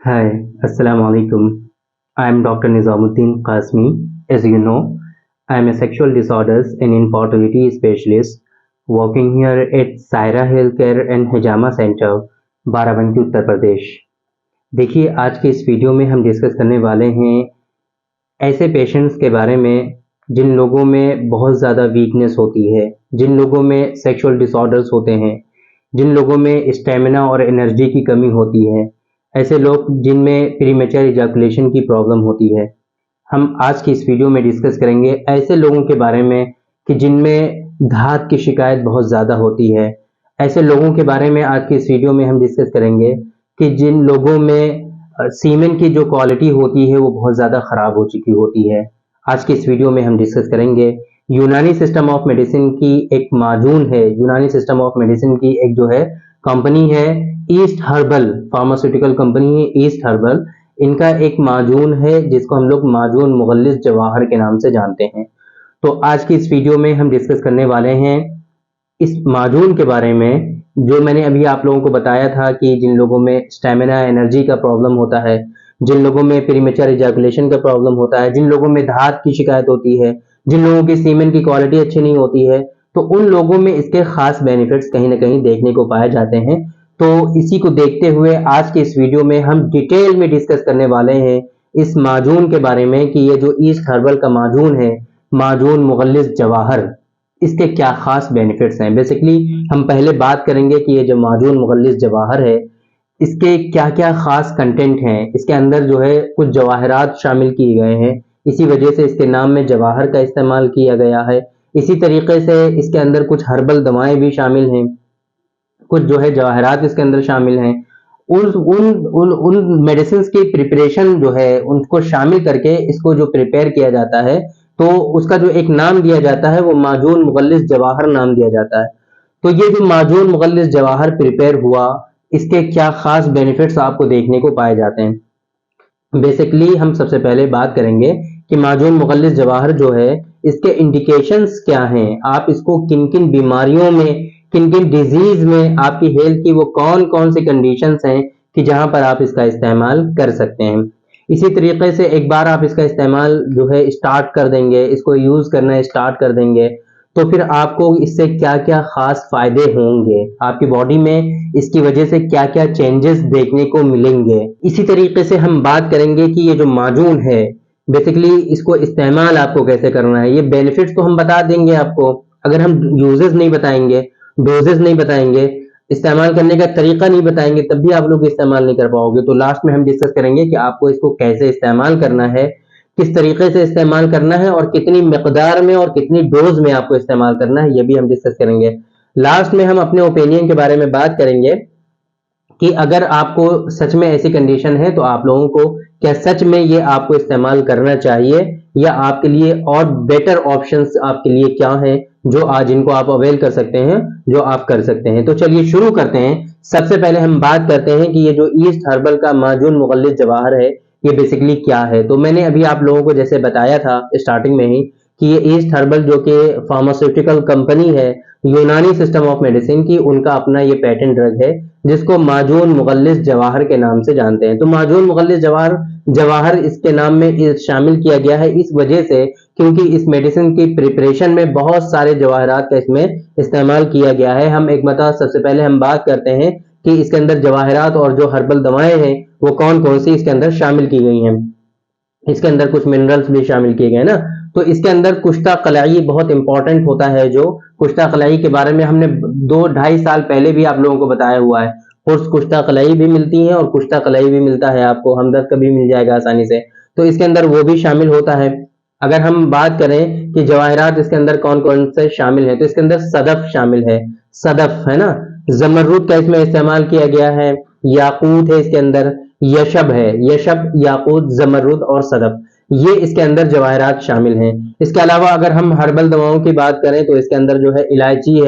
Hi, Assalamu alaikum. I am Dr. Nizamuddin Qasmi. As you know, I am a sexual disorders and infertility specialist working here at Saira Healthcare and Hijama Center, Barabanki Uttar Pradesh. देखिए, आज के इस video में हम discuss करने वाले हैं ऐसे पेशेंट्स के बारे में जिन लोगों में बहुत ज़्यादा वीकनेस होती है, जिन लोगों में सेक्सुअल डिसऑर्डर्स होते हैं, जिन लोगों में स्टेमिना और एनर्जी की कमी होती है, ऐसे लोग जिनमें प्रीमेच्योर इजैकुलेशन की प्रॉब्लम होती है। हम आज की इस वीडियो में डिस्कस करेंगे ऐसे लोगों के बारे में कि जिनमें धात की शिकायत बहुत ज़्यादा होती है। ऐसे लोगों के बारे में आज की इस वीडियो में हम डिस्कस करेंगे कि जिन लोगों में सीमेन की जो क्वालिटी होती है वो बहुत ज़्यादा ख़राब हो चुकी होती है। आज की इस वीडियो में हम डिस्कस करेंगे यूनानी सिस्टम ऑफ मेडिसिन की एक माजून है, यूनानी सिस्टम ऑफ मेडिसिन की एक जो है कंपनी है, ईस्ट हर्बल फार्मास्यूटिकल कंपनी है ईस्ट हर्बल। इनका एक माजून है जिसको हम लोग माजून मुगल्लिस जवाहर के नाम से जानते हैं। तो आज की इस वीडियो में हम डिस्कस करने वाले हैं इस माजून के बारे में, जो मैंने अभी आप लोगों को बताया था कि जिन लोगों में स्टेमिना एनर्जी का प्रॉब्लम होता है, जिन लोगों में प्रीमेच्योर इजैकुलेशन का प्रॉब्लम होता है, जिन लोगों में धात की शिकायत होती है, जिन लोगों की सीमेन की क्वालिटी अच्छी नहीं होती है, तो उन लोगों में इसके खास बेनिफिट्स कहीं ना कहीं देखने को पाए जाते हैं। तो इसी को देखते हुए आज के इस वीडियो में हम डिटेल में डिस्कस करने वाले हैं इस माजून के बारे में कि ये जो ईस्ट हर्बल का माजून है, माजून मुगल्लिस जवाहर, इसके क्या खास बेनिफिट्स हैं। बेसिकली हम पहले बात करेंगे कि ये जो माजून मुगल्लिस जवाहर है, इसके क्या क्या खास कंटेंट हैं। इसके अंदर जो है कुछ जवाहरात शामिल किए गए हैं, इसी वजह से इसके नाम में जवाहर का इस्तेमाल किया गया है। इसी तरीके से इसके अंदर कुछ हर्बल दवाएं भी शामिल हैं, कुछ जो है जवाहरात इसके अंदर शामिल हैं। उन उन उन उन मेडिसिन की प्रिपरेशन जो है उनको शामिल करके इसको जो प्रिपेयर किया जाता है, तो उसका जो एक नाम दिया जाता है वो माजून मुगल्लिस जवाहर नाम दिया जाता है। तो ये जो माजून मुगल्लिस जवाहर प्रिपेयर हुआ, इसके क्या खास बेनिफिट्स आपको देखने को पाए जाते हैं। बेसिकली हम सबसे पहले बात करेंगे कि माजून मुगल्लिस जवाहर जो है, इसके इंडिकेशंस क्या हैं, आप इसको किन किन बीमारियों में, किन किन डिजीज में, आपकी हेल्थ की वो कौन कौन सी कंडीशंस हैं कि जहां पर आप इसका इस्तेमाल कर सकते हैं। इसी तरीके से एक बार आप इसका इस्तेमाल जो है स्टार्ट कर देंगे, इसको यूज करना स्टार्ट कर देंगे, तो फिर आपको इससे क्या क्या खास फायदे होंगे, आपकी बॉडी में इसकी वजह से क्या क्या चेंजेस देखने को मिलेंगे। इसी तरीके से हम बात करेंगे कि ये जो माजून है, बेसिकली इसको इस्तेमाल आपको कैसे करना है। ये बेनिफिट्स तो हम बता देंगे आपको, अगर हम यूजेस नहीं बताएंगे, डोजेस नहीं बताएंगे, इस्तेमाल करने का तरीका नहीं बताएंगे, तब भी आप लोग इस्तेमाल नहीं कर पाओगे। तो लास्ट में हम डिस्कस करेंगे कि आपको इसको कैसे इस्तेमाल करना है, किस तरीके से इस्तेमाल करना है और कितनी मिकदार में और कितनी डोज में आपको इस्तेमाल करना है, ये भी हम डिस्कस करेंगे। लास्ट में हम अपने ओपिनियन के बारे में बात करेंगे कि अगर आपको सच में ऐसी कंडीशन है तो आप लोगों को क्या सच में ये आपको इस्तेमाल करना चाहिए, या आपके लिए और बेटर ऑप्शंस आपके लिए क्या हैं जो आज इनको आप अवेल कर सकते हैं, जो आप कर सकते हैं। तो चलिए शुरू करते हैं। सबसे पहले हम बात करते हैं कि ये जो ईस्ट हर्बल का माजून मुगल्लिस जवाहर है, ये बेसिकली क्या है। तो मैंने अभी आप लोगों को जैसे बताया था स्टार्टिंग में ही कि ये ईस्ट हर्बल जो कि फार्मास्यूटिकल कंपनी है यूनानी सिस्टम ऑफ मेडिसिन की, उनका अपना ये पेटेंट ड्रग है जिसको माजून मुगल्लिस जवाहर के नाम से जानते हैं। तो माजून मुगल्लिस जवाहर जवाहर इसके नाम में शामिल किया गया है इस वजह से क्योंकि इस मेडिसिन की प्रिपरेशन में बहुत सारे जवाहरात का इसमें इस्तेमाल किया गया है। हम एक मतलब सबसे पहले हम बात करते हैं कि इसके अंदर जवाहरात और जो हर्बल दवाएं हैं वो कौन कौन सी इसके अंदर शामिल की गई हैं। इसके अंदर कुछ मिनरल्स भी शामिल किए गए ना। तो इसके अंदर कुश्ता कलाई बहुत इंपॉर्टेंट होता है। जो कुश्ता कलाई के बारे में हमने 2-2.5 साल पहले भी आप लोगों को बताया हुआ है। कोर्स कुश्ता कलाई भी मिलती है और कुश्ता कलाई भी मिलता है, आपको हमदर्द का भी मिल जाएगा आसानी से। तो इसके अंदर वो भी शामिल होता है। अगर हम बात करें कि जवाहरात इसके अंदर कौन कौन से शामिल है, तो इसके अंदर सदफ शामिल है, सदफ है ना, जमरुद का इसमें इस्तेमाल किया गया है, याकूत है इसके अंदर, यशब है, यशब, याकूत, जमरुद और सदफ, ये इसके अंदर जवाहरात शामिल हैं। इसके अलावा अगर हम हर्बल दवाओं की बात करें तो इसके अंदर जो है इलायची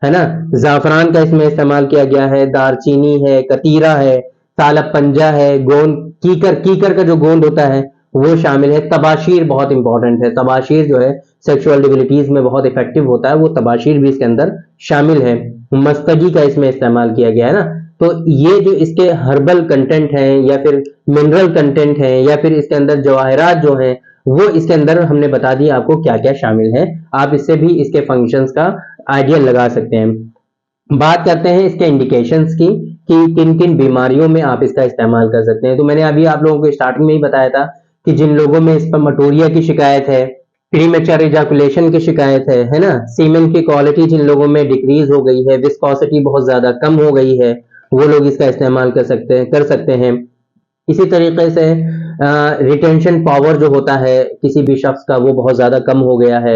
है ना, जाफरान का इसमें इस्तेमाल किया गया है, दारचीनी है, कतीरा है, सालब पंजा है, गोंद, कीकर, कीकर का जो गोंद होता है वो शामिल है। तबाशीर बहुत इंपॉर्टेंट है, तबाशीर जो है सेक्सुअल डिबिलिटीज में बहुत इफेक्टिव होता है, वो तबाशीर भी इसके अंदर शामिल है। मस्तगी का इसमें इस्तेमाल किया गया है ना, तो ये जो इसके हर्बल कंटेंट है या फिर मिनरल कंटेंट है या फिर इसके अंदर जवाहरात जो है, वो इसके अंदर हमने बता दिया आपको क्या क्या शामिल है। आप इससे भी इसके फंक्शंस का आइडिया लगा सकते हैं। बात करते हैं इसके इंडिकेशंस की कि किन किन बीमारियों में आप इसका इस्तेमाल कर सकते हैं। तो मैंने अभी आप लोगों को स्टार्टिंग में ही बताया था कि जिन लोगों में स्पर्मेटोरिया की शिकायत है, प्रीमेच्योर इजाकुलेशन की शिकायत है ना, सीमेन की क्वालिटी जिन लोगों में डिक्रीज हो गई है, विस्कोसिटी बहुत ज्यादा कम हो गई है, वो लोग इसका इस्तेमाल कर सकते हैं। इसी तरीके से रिटेंशन पावर जो होता है किसी भी शख्स का वो बहुत ज्यादा कम हो गया है,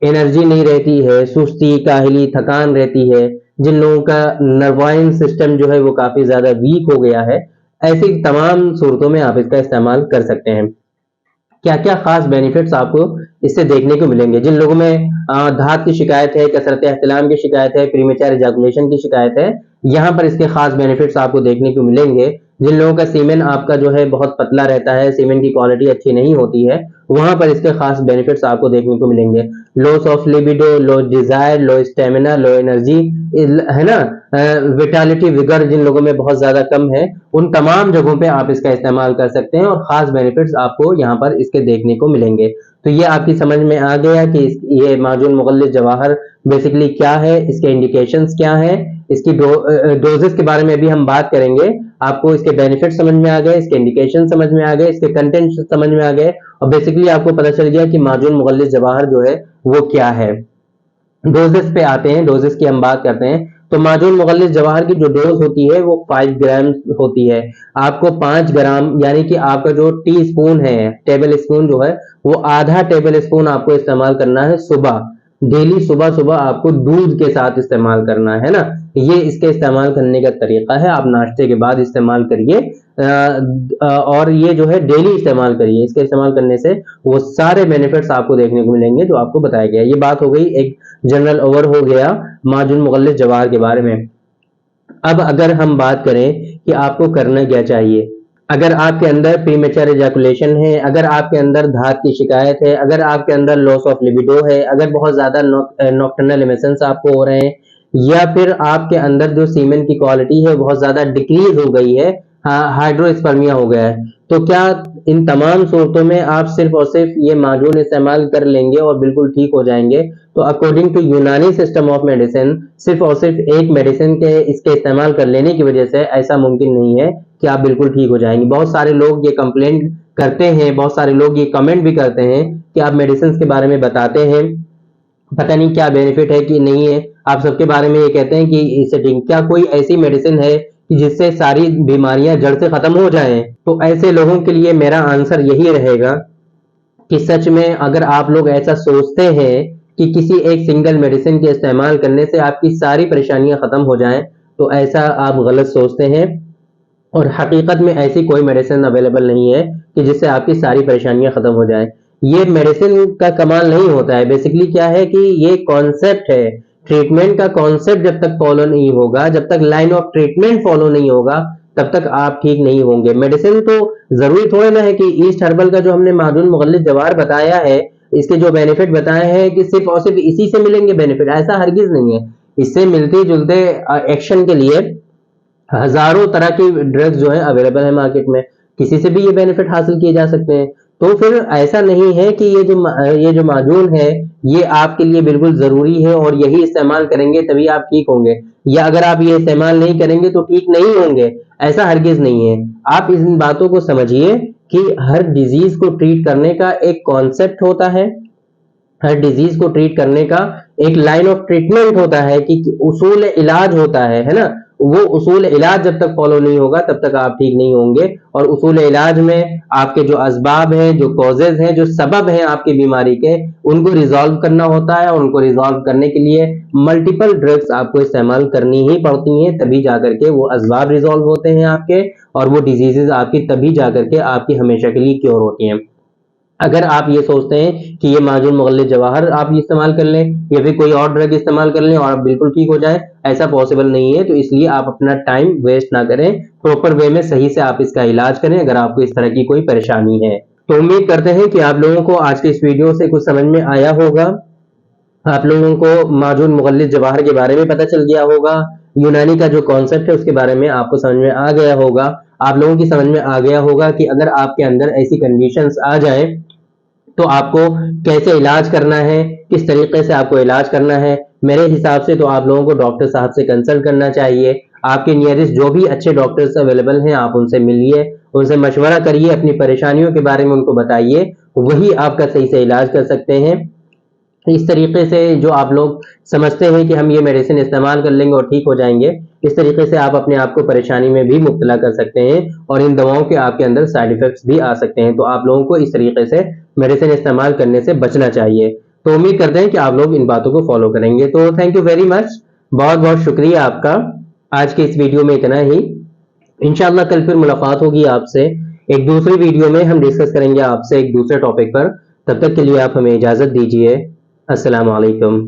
एनर्जी नहीं रहती है, सुस्ती, काहली, थकान रहती है, जिन लोगों का नर्वाइन सिस्टम जो है वो काफी ज्यादा वीक हो गया है, ऐसी तमाम सूरतों में आप इसका इस्तेमाल कर सकते हैं। क्या क्या खास बेनिफिट्स आपको इससे देखने को मिलेंगे? जिन लोगों में धात की शिकायत है, कसरत एहतलाम की शिकायत है, प्रीमेच्योर इजाकुलेशन की शिकायत है, यहाँ पर इसके खास बेनिफिट्स आपको देखने को मिलेंगे। जिन लोगों का सीमेन आपका जो है बहुत पतला रहता है, सीमेन की क्वालिटी अच्छी नहीं होती है, वहां पर इसके खास बेनिफिट्स आपको देखने को मिलेंगे। Loss of libido, low desire, low stamina, low energy, है ना, विटालिटी, विगर जिन लोगों में बहुत ज्यादा कम है, उन तमाम जगहों पे आप इसका इस्तेमाल कर सकते हैं और खास बेनिफिट्स आपको यहाँ पर इसके देखने को मिलेंगे। तो ये आपकी समझ में आ गया कि ये माजुन मुगल्लिज जवाहर बेसिकली क्या है, इसके इंडिकेशंस क्या है, इसकी डोजेस के बारे में भी हम बात करेंगे। आपको इसके बेनिफिट समझ में आ गए, इसके इंडिकेशन समझ में आ गए, इसके कंटेंट समझ में आ गए और बेसिकली आपको पता चल गया कि माजुन मुगल्लिज जवाहर जो है वो क्या है। डोजेस पे आते हैं, डोजेस की हम बात करते हैं। तो माजून मुगल्लिस जवाहर की जो डोज होती है वो 5 ग्राम होती है। आपको 5 ग्राम यानी कि आपका जो टी स्पून है, टेबल स्पून जो है, वो आधा टेबल स्पून आपको इस्तेमाल करना है सुबह, डेली सुबह सुबह आपको दूध के साथ इस्तेमाल करना है ना। ये इसके इस्तेमाल करने का तरीका है, आप नाश्ते के बाद इस्तेमाल करिए और ये जो है डेली इस्तेमाल करिए। इसके इस्तेमाल करने से वो सारे बेनिफिट्स आपको देखने को मिलेंगे जो आपको बताया गया। ये बात हो गई, एक जनरल ओवर हो गया माजुन मुगल्लिस जवाहर के बारे में। अब अगर हम बात करें कि आपको करना क्या चाहिए, अगर आपके अंदर प्रीमेच्योर इजैकुलेशन है, अगर आपके अंदर धात की शिकायत है, अगर आपके अंदर लॉस ऑफ लिबिडो है, अगर बहुत ज्यादा नॉक्टर्नल इमिशंस आपको हो रहे हैं, या फिर आपके अंदर जो सीमेन की क्वालिटी है बहुत ज्यादा डिक्रीज हो गई है, हाइड्रोस्पर्मिया हो गया है, तो क्या इन तमाम सूरतों में आप सिर्फ और सिर्फ ये माजून इस्तेमाल कर लेंगे और बिल्कुल ठीक हो जाएंगे? तो अकॉर्डिंग टू यूनानी सिस्टम ऑफ मेडिसिन सिर्फ और सिर्फ एक मेडिसिन के इसके इस्तेमाल कर लेने की वजह से ऐसा मुमकिन नहीं है कि आप बिल्कुल ठीक हो जाएंगे। बहुत सारे लोग ये कंप्लेंट करते हैं, बहुत सारे लोग ये कमेंट भी करते हैं कि आप मेडिसिन के बारे में बताते हैं, पता नहीं क्या बेनिफिट है कि नहीं है, आप सबके बारे में ये कहते हैं कि इससे क्या कोई ऐसी मेडिसिन है कि जिससे सारी बीमारियां जड़ से खत्म हो जाएं? तो ऐसे लोगों के लिए मेरा आंसर यही रहेगा कि सच में अगर आप लोग ऐसा सोचते हैं कि किसी एक सिंगल मेडिसिन के इस्तेमाल करने से आपकी सारी परेशानियां खत्म हो जाएं, तो ऐसा आप गलत सोचते हैं और हकीकत में ऐसी कोई मेडिसिन अवेलेबल नहीं है कि जिससे आपकी सारी परेशानियां खत्म हो जाएं। ये मेडिसिन का कमाल नहीं होता है, बेसिकली क्या है कि ये कॉन्सेप्ट है। ट्रीटमेंट का कॉन्सेप्ट जब तक फॉलो नहीं होगा, जब तक लाइन ऑफ ट्रीटमेंट फॉलो नहीं होगा, तब तक आप ठीक नहीं होंगे। मेडिसिन तो जरूरी थोड़ा ना है कि ईस्ट हर्बल का जो हमने मादुन मुगल्लिस जवाहर बताया है, इसके जो बेनिफिट बताए हैं कि सिर्फ और सिर्फ इसी से मिलेंगे बेनिफिट, ऐसा हरगिज नहीं है। इससे मिलते जुलते एक्शन के लिए हजारों तरह की ड्रग्स जो है अवेलेबल है मार्केट में, किसी से भी ये बेनिफिट हासिल किए जा सकते हैं। तो फिर ऐसा नहीं है कि ये जो माजून है ये आपके लिए बिल्कुल जरूरी है और यही इस्तेमाल करेंगे तभी आप ठीक होंगे, या अगर आप ये इस्तेमाल नहीं करेंगे तो ठीक नहीं होंगे, ऐसा हरगिज नहीं है। आप इन बातों को समझिए कि हर डिजीज को ट्रीट करने का एक कॉन्सेप्ट होता है, हर डिजीज को ट्रीट करने का एक लाइन ऑफ ट्रीटमेंट होता है कि उसूल इलाज होता है ना। वो उसूल इलाज जब तक फॉलो नहीं होगा तब तक आप ठीक नहीं होंगे। और उसूल इलाज में आपके जो असबाब हैं, जो कॉजेज हैं, जो सबब हैं आपकी बीमारी के, उनको रिजॉल्व करना होता है और उनको रिजॉल्व करने के लिए मल्टीपल ड्रग्स आपको इस्तेमाल करनी ही पड़ती हैं, तभी जाकर के वो असबाब रिजॉल्व होते हैं आपके, और वो डिजीजेज आपकी तभी जाकर के आपकी हमेशा के लिए क्योर होती हैं। अगर आप ये सोचते हैं कि ये माजून मुगल्लिस जवाहर आप इस्तेमाल कर लें या फिर कोई और ड्रग इस्तेमाल कर लें और आप बिल्कुल ठीक हो जाए, ऐसा पॉसिबल नहीं है। तो इसलिए आप अपना टाइम वेस्ट ना करें, प्रॉपर वे में सही से आप इसका इलाज करें अगर आपको इस तरह की कोई परेशानी है। तो उम्मीद करते हैं कि आप लोगों को आज की इस वीडियो से कुछ समझ में आया होगा, आप लोगों को माजून मुगल्लिस जवाहर के बारे में पता चल गया होगा, यूनानी का जो कॉन्सेप्ट है उसके बारे में आपको समझ में आ गया होगा। आप लोगों की समझ में आ गया होगा कि अगर आपके अंदर ऐसी कंडीशंस आ जाए तो आपको कैसे इलाज करना है, किस तरीके से आपको इलाज करना है। मेरे हिसाब से तो आप लोगों को डॉक्टर साहब से कंसल्ट करना चाहिए। आपके नियरेस्ट जो भी अच्छे डॉक्टर्स अवेलेबल हैं आप उनसे मिलिए, उनसे मशवरा करिए, अपनी परेशानियों के बारे में उनको बताइए, वही आपका सही से इलाज कर सकते हैं। इस तरीके से जो आप लोग समझते हैं कि हम ये मेडिसिन इस्तेमाल कर लेंगे और ठीक हो जाएंगे, इस तरीके से आप अपने आप को परेशानी में भी मुब्तला कर सकते हैं और इन दवाओं के आपके अंदर साइड इफेक्ट्स भी आ सकते हैं। तो आप लोगों को इस तरीके से मेडिसिन इस्तेमाल करने से बचना चाहिए। तो उम्मीद करते हैं कि आप लोग इन बातों को फॉलो करेंगे। तो थैंक यू वेरी मच, बहुत बहुत शुक्रिया आपका। आज के इस वीडियो में इतना ही। इंशाल्लाह कल फिर मुलाकात होगी आपसे एक दूसरी वीडियो में। हम डिस्कस करेंगे आपसे एक दूसरे टॉपिक पर। तब तक के लिए आप हमें इजाजत दीजिए। अस्सलाम वालेकुम।